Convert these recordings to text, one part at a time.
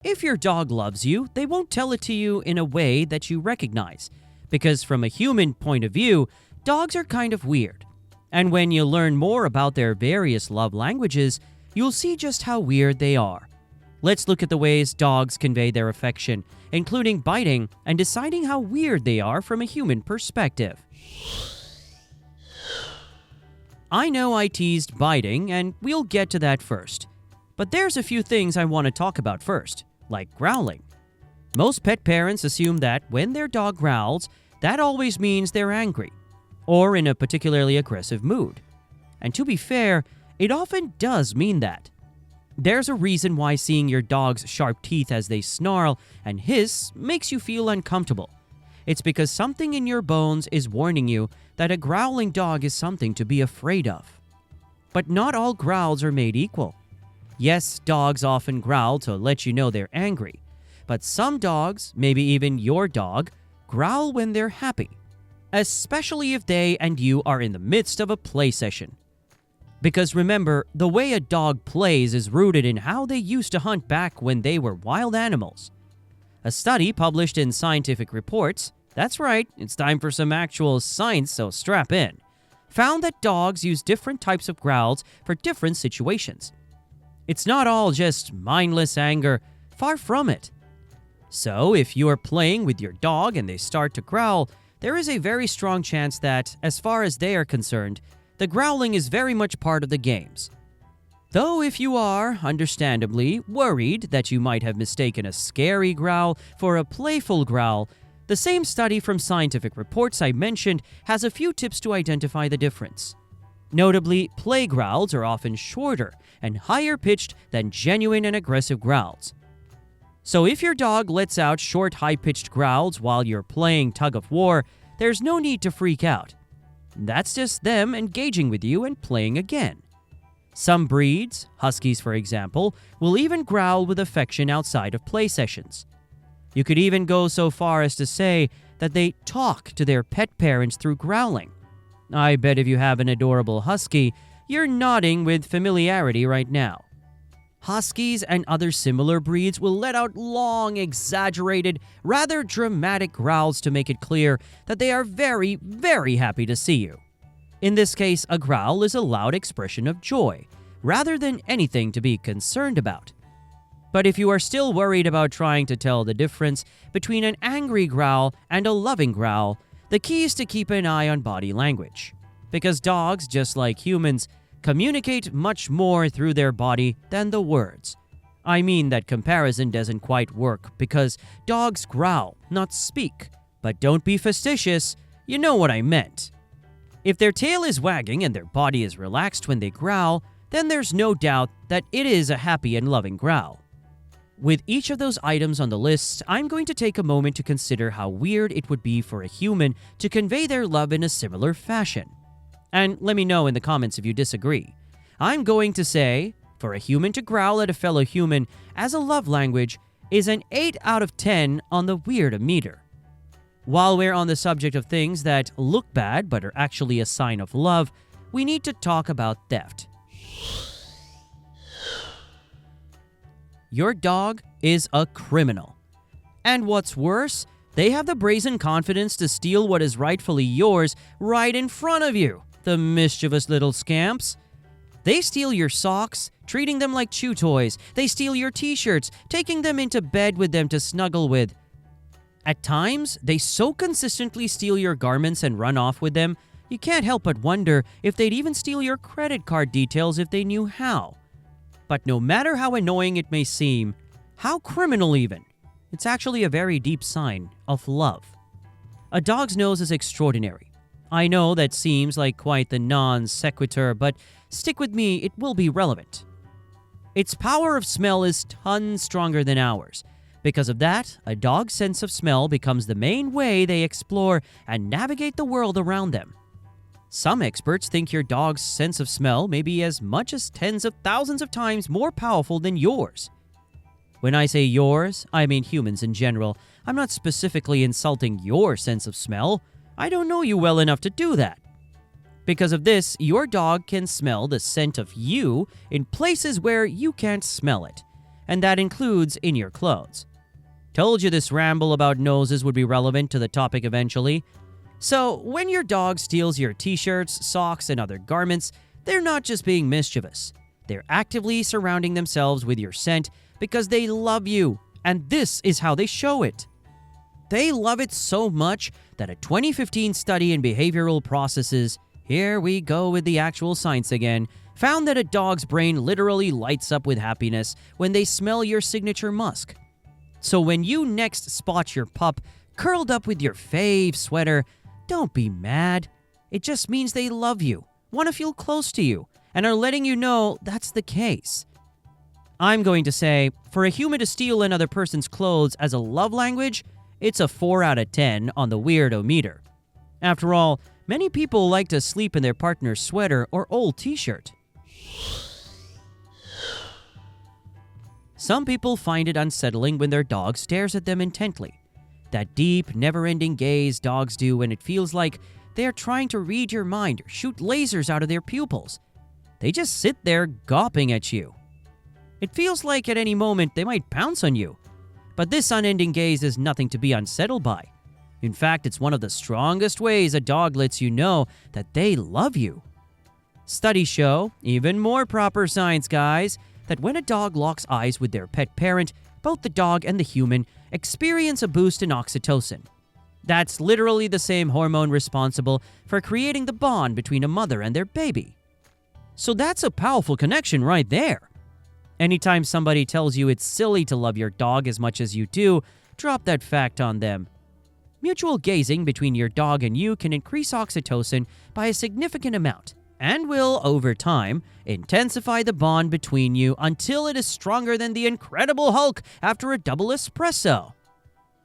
If your dog loves you, they won't tell it to you in a way that you recognize, because from a human point of view, dogs are kind of weird. And when you learn more about their various love languages, you'll see just how weird they are. Let's look at the ways dogs convey their affection, including biting and deciding how weird they are from a human perspective. I know I teased biting, and we'll get to that first. But there's a few things I want to talk about first, like growling. Most pet parents assume that when their dog growls, that always means they're angry, or in a particularly aggressive mood. And to be fair, it often does mean that. There's a reason why seeing your dog's sharp teeth as they snarl and hiss makes you feel uncomfortable. It's because something in your bones is warning you that a growling dog is something to be afraid of. But not all growls are made equal. Yes, dogs often growl to let you know they're angry, but some dogs, maybe even your dog, growl when they're happy, especially if they and you are in the midst of a play session. Because remember, the way a dog plays is rooted in how they used to hunt back when they were wild animals. A study published in Scientific Reports, that's right, it's time for some actual science, so strap in, found that dogs use different types of growls for different situations. It's not all just mindless anger, far from it. So, if you are playing with your dog and they start to growl, there is a very strong chance that, as far as they are concerned, the growling is very much part of the games. Though if you are, understandably, worried that you might have mistaken a scary growl for a playful growl, the same study from Scientific Reports I mentioned has a few tips to identify the difference. Notably, play growls are often shorter and higher pitched than genuine and aggressive growls. So if your dog lets out short, high-pitched growls while you're playing tug of war, there's no need to freak out. That's just them engaging with you and playing again. Some breeds, huskies for example, will even growl with affection outside of play sessions. You could even go so far as to say that they talk to their pet parents through growling. I bet if you have an adorable husky, you're nodding with familiarity right now. Huskies and other similar breeds will let out long, exaggerated, rather dramatic growls to make it clear that they are very, very happy to see you. In this case, a growl is a loud expression of joy, rather than anything to be concerned about. But if you are still worried about trying to tell the difference between an angry growl and a loving growl, the key is to keep an eye on body language. Because dogs, just like humans, communicate much more through their body than the words. I mean, that comparison doesn't quite work because dogs growl, not speak. But don't be facetious, you know what I meant. If their tail is wagging and their body is relaxed when they growl, then there's no doubt that it is a happy and loving growl. With each of those items on the list, I'm going to take a moment to consider how weird it would be for a human to convey their love in a similar fashion. And let me know in the comments if you disagree. I'm going to say, for a human to growl at a fellow human as a love language is an 8 out of 10 on the weird meter. While we're on the subject of things that look bad but are actually a sign of love, we need to talk about theft. Your dog is a criminal. And what's worse, they have the brazen confidence to steal what is rightfully yours right in front of you. The mischievous little scamps. They steal your socks, treating them like chew toys. They steal your t-shirts, taking them into bed with them to snuggle with. At times, they so consistently steal your garments and run off with them, you can't help but wonder if they'd even steal your credit card details if they knew how. But no matter how annoying it may seem, how criminal even, it's actually a very deep sign of love. A dog's nose is extraordinary. I know that seems like quite the non sequitur, but stick with me, it will be relevant. Its power of smell is tons stronger than ours. Because of that, a dog's sense of smell becomes the main way they explore and navigate the world around them. Some experts think your dog's sense of smell may be as much as tens of thousands of times more powerful than yours. When I say yours, I mean humans in general. I'm not specifically insulting your sense of smell. I don't know you well enough to do that. Because of this, your dog can smell the scent of you in places where you can't smell it. and that includes in your clothes. Told you this ramble about noses would be relevant to the topic eventually. So, when your dog steals your t-shirts, socks, and other garments, they're not just being mischievous. They're actively surrounding themselves with your scent because they love you, and this is how they show it. They love it so much that a 2015 study in behavioral processes, here we go with the actual science again, found that a dog's brain literally lights up with happiness when they smell your signature musk. So when you next spot your pup curled up with your fave sweater, don't be mad. It just means they love you, want to feel close to you, and are letting you know that's the case. I'm going to say, for a human to steal another person's clothes as a love language, it's a 4 out of 10 on the weirdo meter. After all, many people like to sleep in their partner's sweater or old t-shirt. Some people find it unsettling when their dog stares at them intently. That deep, never-ending gaze dogs do when it feels like they are trying to read your mind or shoot lasers out of their pupils. They just sit there gawping at you. It feels like at any moment they might pounce on you. But this unending gaze is nothing to be unsettled by. In fact, it's one of the strongest ways a dog lets you know that they love you. Studies show, even more proper science guys, that when a dog locks eyes with their pet parent, both the dog and the human experience a boost in oxytocin. That's literally the same hormone responsible for creating the bond between a mother and their baby. So that's a powerful connection right there. Anytime somebody tells you it's silly to love your dog as much as you do, drop that fact on them. Mutual gazing between your dog and you can increase oxytocin by a significant amount and will, over time, intensify the bond between you until it is stronger than the Incredible Hulk after a double espresso.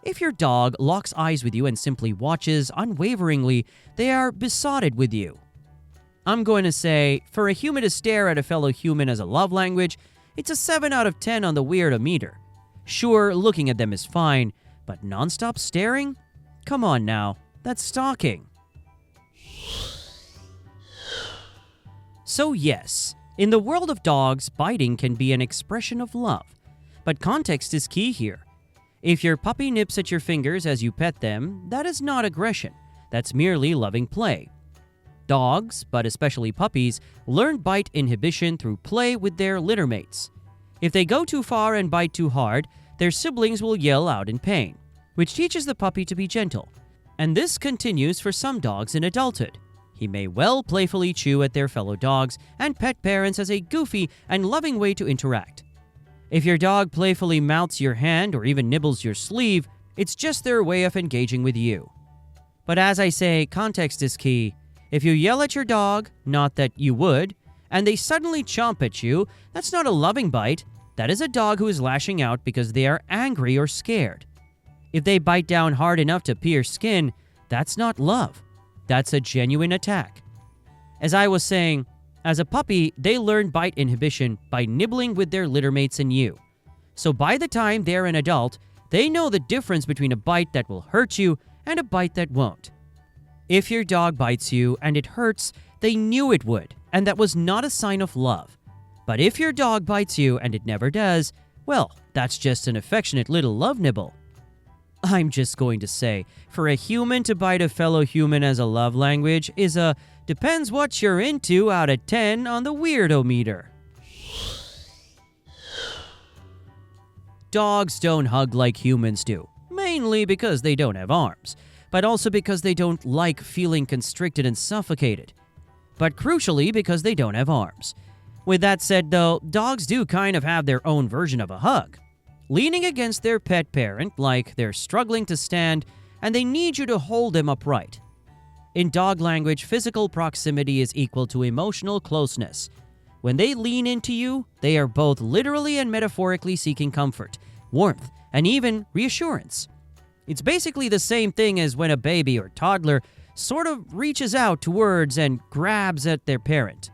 If your dog locks eyes with you and simply watches unwaveringly, they are besotted with you. I'm going to say, for a human to stare at a fellow human as a love language, it's a 7 out of 10 on the weirdo meter. Sure, looking at them is fine, but nonstop staring? Come on now, that's stalking. So yes, in the world of dogs, biting can be an expression of love. But context is key here. If your puppy nips at your fingers as you pet them, that is not aggression. That's merely loving play. Dogs, but especially puppies, learn bite inhibition through play with their littermates. If they go too far and bite too hard, their siblings will yell out in pain, which teaches the puppy to be gentle. And this continues for some dogs in adulthood. He may well playfully chew at their fellow dogs and pet parents as a goofy and loving way to interact. If your dog playfully mounts your hand or even nibbles your sleeve, it's just their way of engaging with you. But as I say, context is key. If you yell at your dog, not that you would, and they suddenly chomp at you, that's not a loving bite. That is a dog who is lashing out because they are angry or scared. If they bite down hard enough to pierce skin, that's not love. That's a genuine attack. As I was saying, as a puppy, they learn bite inhibition by nibbling with their littermates and you. So by the time they're an adult, they know the difference between a bite that will hurt you and a bite that won't. If your dog bites you and it hurts, they knew it would, and that was not a sign of love. But if your dog bites you and it never does, well, that's just an affectionate little love nibble. I'm just going to say, for a human to bite a fellow human as a love language is a depends what you're into out of 10 on the weirdo meter. Dogs don't hug like humans do, mainly because they don't have arms, but also because they don't like feeling constricted and suffocated. But crucially, because they don't have arms. With that said, though, dogs do kind of have their own version of a hug. Leaning against their pet parent like they're struggling to stand and they need you to hold them upright. In dog language, physical proximity is equal to emotional closeness. When they lean into you, they are both literally and metaphorically seeking comfort, warmth, and even reassurance. It's basically the same thing as when a baby or toddler sort of reaches out towards and grabs at their parent.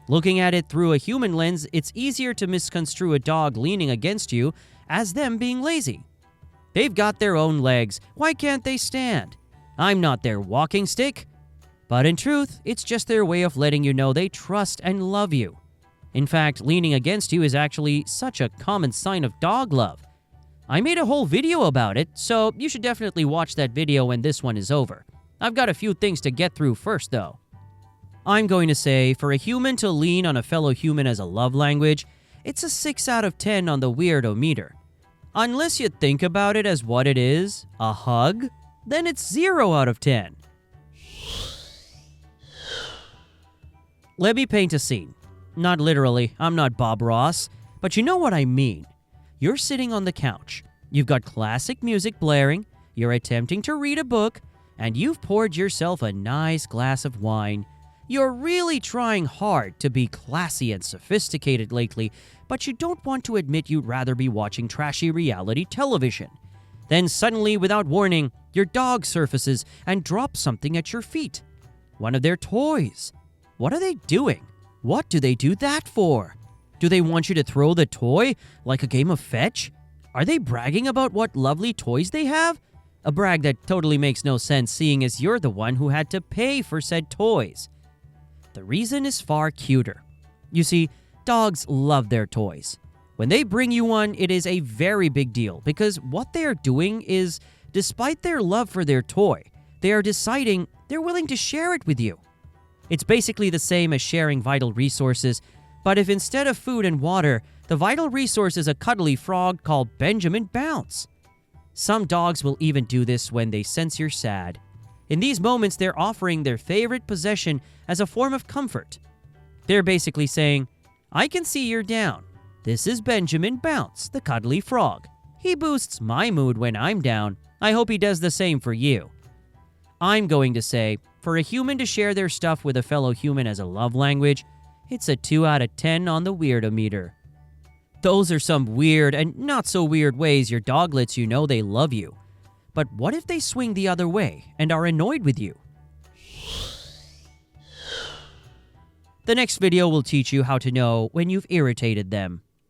Looking at it through a human lens, it's easier to misconstrue a dog leaning against you as them being lazy. They've got their own legs. Why can't they stand? I'm not their walking stick. But in truth, it's just their way of letting you know they trust and love you. In fact, leaning against you is actually such a common sign of dog love. I made a whole video about it, so you should definitely watch that video when this one is over. I've got a few things to get through first, though. I'm going to say, for a human to lean on a fellow human as a love language, it's a 6 out of 10 on the weirdo meter. Unless you think about it as what it is, a hug, then it's 0 out of 10. Let me paint a scene. Not literally, I'm not Bob Ross, but you know what I mean. You're sitting on the couch, you've got classic music blaring, you're attempting to read a book, and you've poured yourself a nice glass of wine. You're really trying hard to be classy and sophisticated lately, but you don't want to admit you'd rather be watching trashy reality television. Then suddenly, without warning, your dog surfaces and drops something at your feet. One of their toys. What are they doing? What do they do that for? Do they want you to throw the toy like a game of fetch? Are they bragging about what lovely toys they have? A brag that totally makes no sense, seeing as you're the one who had to pay for said toys. The reason is far cuter. You see, dogs love their toys. When they bring you one, it is a very big deal because what they are doing is, despite their love for their toy, they are deciding they're willing to share it with you. It's basically the same as sharing vital resources, but if instead of food and water, the vital resource is a cuddly frog called Benjamin Bounce. Some dogs will even do this when they sense you're sad. In these moments, they're offering their favorite possession as a form of comfort. They're basically saying, I can see you're down. This is Benjamin Bounce, the cuddly frog. He boosts my mood when I'm down. I hope he does the same for you. I'm going to say, for a human to share their stuff with a fellow human as a love language, it's a 2 out of 10 on the weirdo meter. Those are some weird and not so weird ways your dog lets you know they love you. But what if they swing the other way and are annoyed with you? The next video will teach you how to know when you've irritated them.